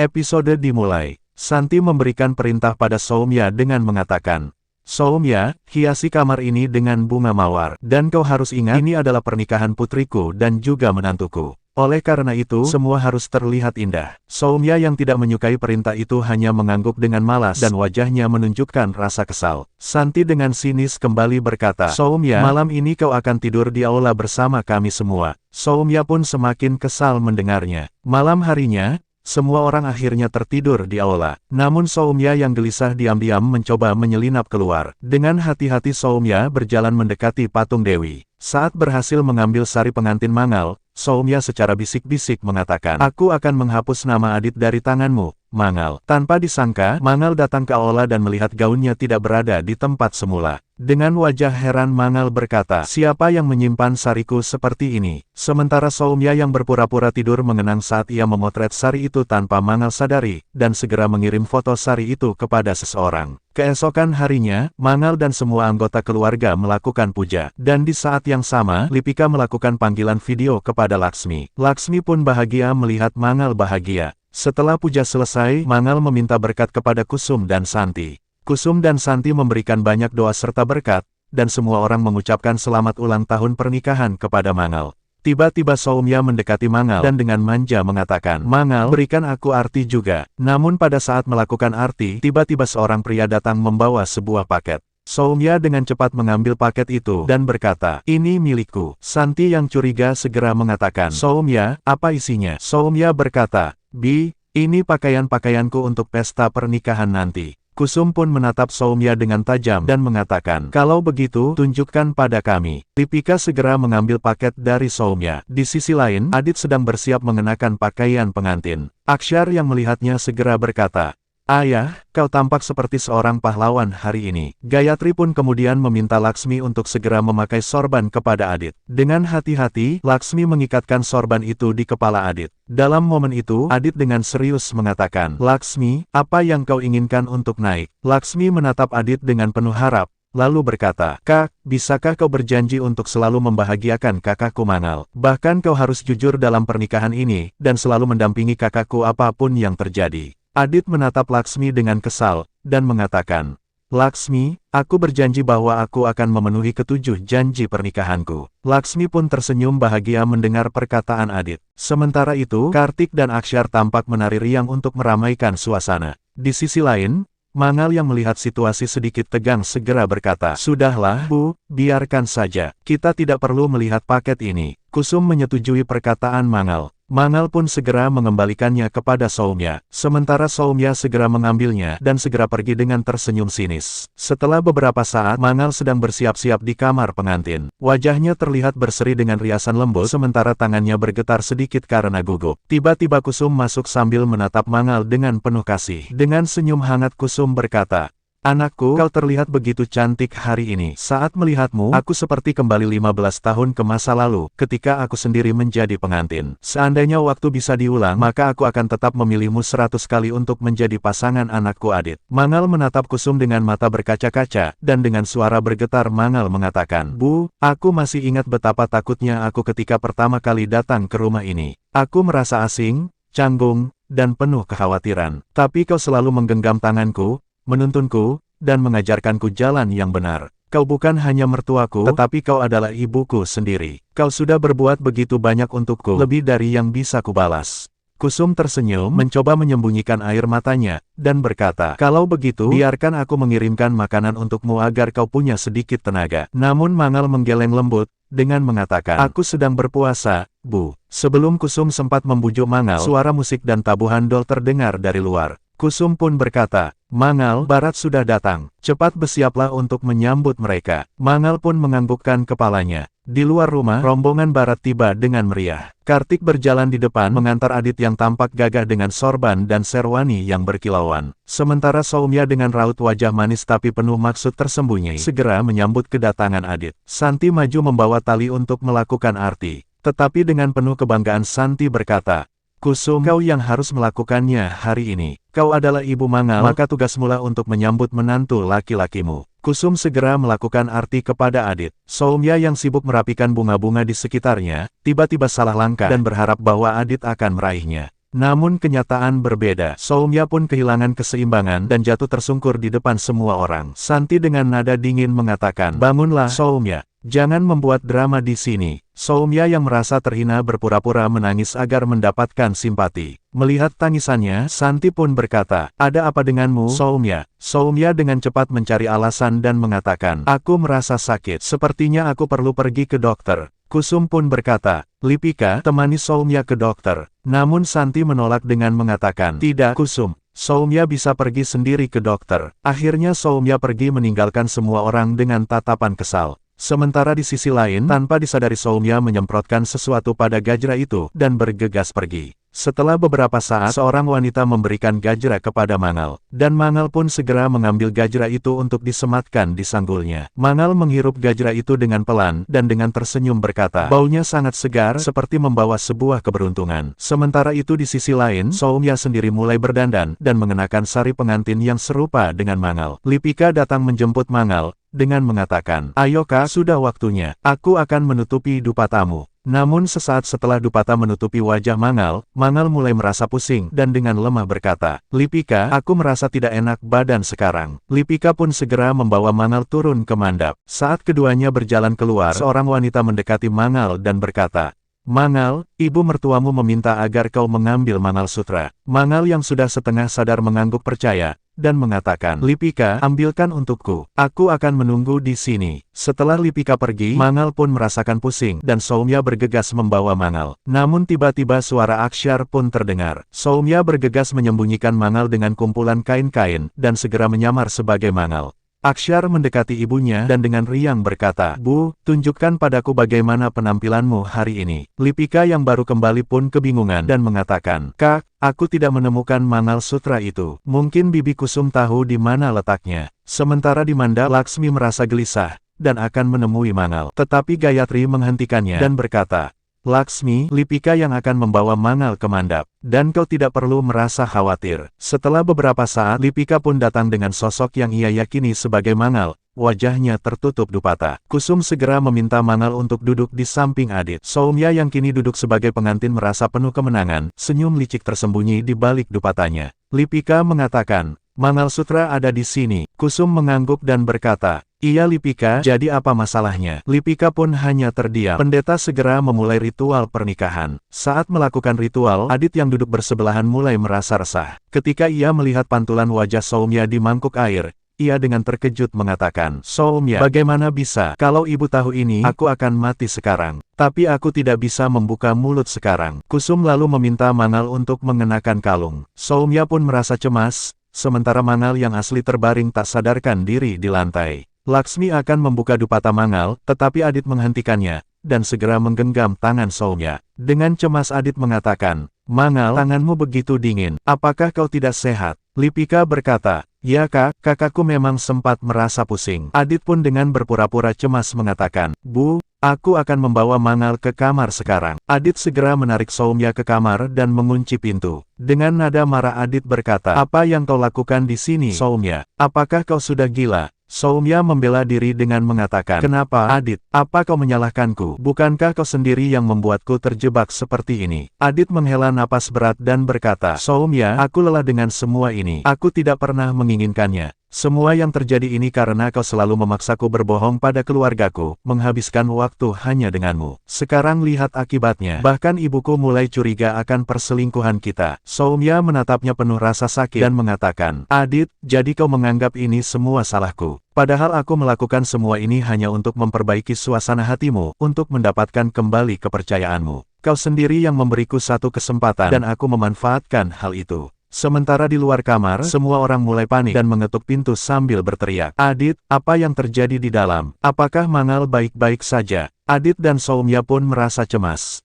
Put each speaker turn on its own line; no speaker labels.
Episode dimulai. Santi memberikan perintah pada Soumya dengan mengatakan, "Soumya, hiasi kamar ini dengan bunga mawar. Dan kau harus ingat, ini adalah pernikahan putriku dan juga menantuku. Oleh karena itu, semua harus terlihat indah." Soumya yang tidak menyukai perintah itu hanya mengangguk dengan malas dan wajahnya menunjukkan rasa kesal. Santi dengan sinis kembali berkata, "Soumya, malam ini kau akan tidur di aula bersama kami semua." Soumya pun semakin kesal mendengarnya. Malam harinya, semua orang akhirnya tertidur di aula. Namun Soumya yang gelisah diam-diam mencoba menyelinap keluar. Dengan hati-hati Soumya berjalan mendekati patung Dewi. Saat berhasil mengambil sari pengantin Mangal, Soumya secara bisik-bisik mengatakan, "Aku akan menghapus nama Adit dari tanganmu, Mangal." Tanpa disangka, Mangal datang ke aula dan melihat gaunnya tidak berada di tempat semula. Dengan wajah heran Mangal berkata, "Siapa yang menyimpan sariku seperti ini?" Sementara Soumya yang berpura-pura tidur mengenang saat ia memotret sari itu tanpa Mangal sadari, dan segera mengirim foto sari itu kepada seseorang. Keesokan harinya, Mangal dan semua anggota keluarga melakukan puja. Dan di saat yang sama, Lipika melakukan panggilan video kepada Laksmi. Laksmi pun bahagia melihat Mangal bahagia. Setelah puja selesai, Mangal meminta berkat kepada Kusum dan Santi. Kusum dan Santi memberikan banyak doa serta berkat, dan semua orang mengucapkan selamat ulang tahun pernikahan kepada Mangal. Tiba-tiba Soumya mendekati Mangal dan dengan manja mengatakan, "Mangal, berikan aku arti juga." Namun pada saat melakukan arti, tiba-tiba seorang pria datang membawa sebuah paket. Soumya dengan cepat mengambil paket itu dan berkata, "Ini milikku." Santi yang curiga segera mengatakan, "Soumya, apa isinya?" Soumya berkata, "Bi, ini pakaian-pakaianku untuk pesta pernikahan nanti." Kusum pun menatap Soumya dengan tajam dan mengatakan, "Kalau begitu, tunjukkan pada kami." Lipika segera mengambil paket dari Soumya. Di sisi lain, Adit sedang bersiap mengenakan pakaian pengantin. Akshar yang melihatnya segera berkata, "Ayah, kau tampak seperti seorang pahlawan hari ini." Gayatri pun kemudian meminta Laksmi untuk segera memakai sorban kepada Adit. Dengan hati-hati, Laksmi mengikatkan sorban itu di kepala Adit. Dalam momen itu, Adit dengan serius mengatakan, "Laksmi, apa yang kau inginkan untuk naik?" Laksmi menatap Adit dengan penuh harap, lalu berkata, "Kak, bisakah kau berjanji untuk selalu membahagiakan kakakku Mangal? Bahkan kau harus jujur dalam pernikahan ini, dan selalu mendampingi kakakku apapun yang terjadi." Adit menatap Laksmi dengan kesal, dan mengatakan, "Laksmi, aku berjanji bahwa aku akan memenuhi ketujuh janji pernikahanku." Laksmi pun tersenyum bahagia mendengar perkataan Adit. Sementara itu, Kartik dan Akshar tampak menari riang untuk meramaikan suasana. Di sisi lain, Mangal yang melihat situasi sedikit tegang segera berkata, "Sudahlah, Bu, biarkan saja. Kita tidak perlu melihat paket ini." Kusum menyetujui perkataan Mangal. Mangal pun segera mengembalikannya kepada Soumya. Sementara Soumya segera mengambilnya dan segera pergi dengan tersenyum sinis. Setelah beberapa saat, Mangal sedang bersiap-siap di kamar pengantin. Wajahnya terlihat berseri dengan riasan lembut sementara tangannya bergetar sedikit karena gugup. Tiba-tiba Kusum masuk sambil menatap Mangal dengan penuh kasih. Dengan senyum hangat Kusum berkata, "Anakku, kau terlihat begitu cantik hari ini. Saat melihatmu, aku seperti kembali 15 tahun ke masa lalu, ketika aku sendiri menjadi pengantin. Seandainya waktu bisa diulang, maka aku akan tetap memilihmu 100 kali untuk menjadi pasangan anakku Adit." Mangal menatap Kusum dengan mata berkaca-kaca, dan dengan suara bergetar Mangal mengatakan, "Bu, aku masih ingat betapa takutnya aku ketika pertama kali datang ke rumah ini. Aku merasa asing, canggung, dan penuh kekhawatiran. Tapi kau selalu menggenggam tanganku, menuntunku, dan mengajarkanku jalan yang benar. Kau bukan hanya mertuaku, tetapi kau adalah ibuku sendiri. Kau sudah berbuat begitu banyak untukku, lebih dari yang bisa kubalas." Kusum tersenyum, mencoba menyembunyikan air matanya, dan berkata, "Kalau begitu, biarkan aku mengirimkan makanan untukmu agar kau punya sedikit tenaga." Namun Mangal menggeleng lembut, dengan mengatakan, "Aku sedang berpuasa, Bu." Sebelum Kusum sempat membujuk Mangal, suara musik dan tabuhan dol terdengar dari luar. Kusum pun berkata, "Mangal, Barat sudah datang. Cepat bersiaplah untuk menyambut mereka." Mangal pun menganggukkan kepalanya. Di luar rumah, rombongan Barat tiba dengan meriah. Kartik berjalan di depan mengantar Adit yang tampak gagah dengan sorban dan serwani yang berkilauan. Sementara Soumya dengan raut wajah manis tapi penuh maksud tersembunyi, segera menyambut kedatangan Adit. Santi maju membawa tali untuk melakukan arti. Tetapi dengan penuh kebanggaan Santi berkata, "Kusum, kau yang harus melakukannya hari ini. Kau adalah ibu Mangal, maka tugasmulah untuk menyambut menantu laki-lakimu." Kusum segera melakukan arti kepada Adit. Soumya yang sibuk merapikan bunga-bunga di sekitarnya, tiba-tiba salah langkah dan berharap bahwa Adit akan meraihnya. Namun kenyataan berbeda. Soumya pun kehilangan keseimbangan dan jatuh tersungkur di depan semua orang. Santi dengan nada dingin mengatakan, "Bangunlah, Soumya. Jangan membuat drama di sini." Soumya yang merasa terhina berpura-pura menangis agar mendapatkan simpati. Melihat tangisannya, Santi pun berkata, "Ada apa denganmu, Soumya?" Soumya dengan cepat mencari alasan dan mengatakan, "Aku merasa sakit. Sepertinya aku perlu pergi ke dokter." Kusum pun berkata, "Lipika, temani Soumya ke dokter." Namun Santi menolak dengan mengatakan, "Tidak, Kusum. Soumya bisa pergi sendiri ke dokter." Akhirnya Soumya pergi meninggalkan semua orang dengan tatapan kesal. Sementara di sisi lain, tanpa disadari Soumya menyemprotkan sesuatu pada Gajra itu, dan bergegas pergi. Setelah beberapa saat, seorang wanita memberikan Gajra kepada Mangal, dan Mangal pun segera mengambil Gajra itu untuk disematkan di sanggulnya. Mangal menghirup Gajra itu dengan pelan, dan dengan tersenyum berkata, "Baunya sangat segar, seperti membawa sebuah keberuntungan." Sementara itu di sisi lain, Soumya sendiri mulai berdandan, dan mengenakan sari pengantin yang serupa dengan Mangal. Lipika datang menjemput Mangal, dengan mengatakan, "Ayo Kak, sudah waktunya, aku akan menutupi dupatamu." Namun sesaat setelah dupata menutupi wajah Mangal, Mangal mulai merasa pusing dan dengan lemah berkata, "Lipika, aku merasa tidak enak badan sekarang." Lipika pun segera membawa Mangal turun ke mandap. Saat keduanya berjalan keluar, seorang wanita mendekati Mangal dan berkata, "Mangal, ibu mertuamu meminta agar kau mengambil Mangalsutra." Mangal yang sudah setengah sadar mengangguk percaya, dan mengatakan, "Lipika, ambilkan untukku. Aku akan menunggu di sini." Setelah Lipika pergi, Mangal pun merasakan pusing, dan Soumya bergegas membawa Mangal. Namun tiba-tiba suara Aksyar pun terdengar. Soumya bergegas menyembunyikan Mangal dengan kumpulan kain-kain, dan segera menyamar sebagai Mangal. Aksyar mendekati ibunya dan dengan riang berkata, "Bu, tunjukkan padaku bagaimana penampilanmu hari ini." Lipika yang baru kembali pun kebingungan dan mengatakan, "Kak, aku tidak menemukan Mangalsutra itu. Mungkin Bibi Kusum tahu di mana letaknya." Sementara di mandap, Laksmi merasa gelisah dan akan menemui Mangal. Tetapi Gayatri menghentikannya dan berkata, "Laksmi, Lipika yang akan membawa Mangal ke mandap, dan kau tidak perlu merasa khawatir." Setelah beberapa saat, Lipika pun datang dengan sosok yang ia yakini sebagai Mangal. Wajahnya tertutup dupata. Kusum segera meminta Mangal untuk duduk di samping Adit. Soumya yang kini duduk sebagai pengantin merasa penuh kemenangan, senyum licik tersembunyi di balik dupatanya. Lipika mengatakan, "Mangalsutra ada di sini." Kusum mengangguk dan berkata, "Iya Lipika, jadi apa masalahnya?" Lipika pun hanya terdiam. Pendeta segera memulai ritual pernikahan. Saat melakukan ritual, Adit yang duduk bersebelahan mulai merasa resah. Ketika ia melihat pantulan wajah Soumya di mangkuk air, ia dengan terkejut mengatakan, "Soumya, bagaimana bisa? Kalau ibu tahu ini, aku akan mati sekarang. Tapi aku tidak bisa membuka mulut sekarang." Kusum lalu meminta Mangal untuk mengenakan kalung. Soumya pun merasa cemas, sementara Mangal yang asli terbaring tak sadarkan diri di lantai. Laksmi akan membuka dupata Mangal, tetapi Adit menghentikannya, dan segera menggenggam tangan Soumya. Dengan cemas Adit mengatakan, "Mangal, tanganmu begitu dingin. Apakah kau tidak sehat?" Lipika berkata, "Ya Kak, kakakku memang sempat merasa pusing." Adit pun dengan berpura-pura cemas mengatakan, "Bu, aku akan membawa Mangal ke kamar sekarang." Adit segera menarik Soumya ke kamar dan mengunci pintu. Dengan nada marah Adit berkata, "Apa yang kau lakukan di sini, Soumya? Apakah kau sudah gila?" Soumya membela diri dengan mengatakan, "Kenapa, Adit? Apa kau menyalahkanku? Bukankah kau sendiri yang membuatku terjebak seperti ini?" Adit menghela napas berat dan berkata, "Soumya, aku lelah dengan semua ini. Aku tidak pernah menginginkannya. Semua yang terjadi ini karena kau selalu memaksaku berbohong pada keluargaku, menghabiskan waktu hanya denganmu. Sekarang lihat akibatnya. Bahkan ibuku mulai curiga akan perselingkuhan kita." Soumya menatapnya penuh rasa sakit dan mengatakan, "Adit, jadi kau menganggap ini semua salahku. Padahal aku melakukan semua ini hanya untuk memperbaiki suasana hatimu, untuk mendapatkan kembali kepercayaanmu. Kau sendiri yang memberiku satu kesempatan dan aku memanfaatkan hal itu." Sementara di luar kamar, semua orang mulai panik dan mengetuk pintu sambil berteriak, "Adit, apa yang terjadi di dalam? Apakah Mangal baik-baik saja?" Adit dan Soumya pun merasa cemas.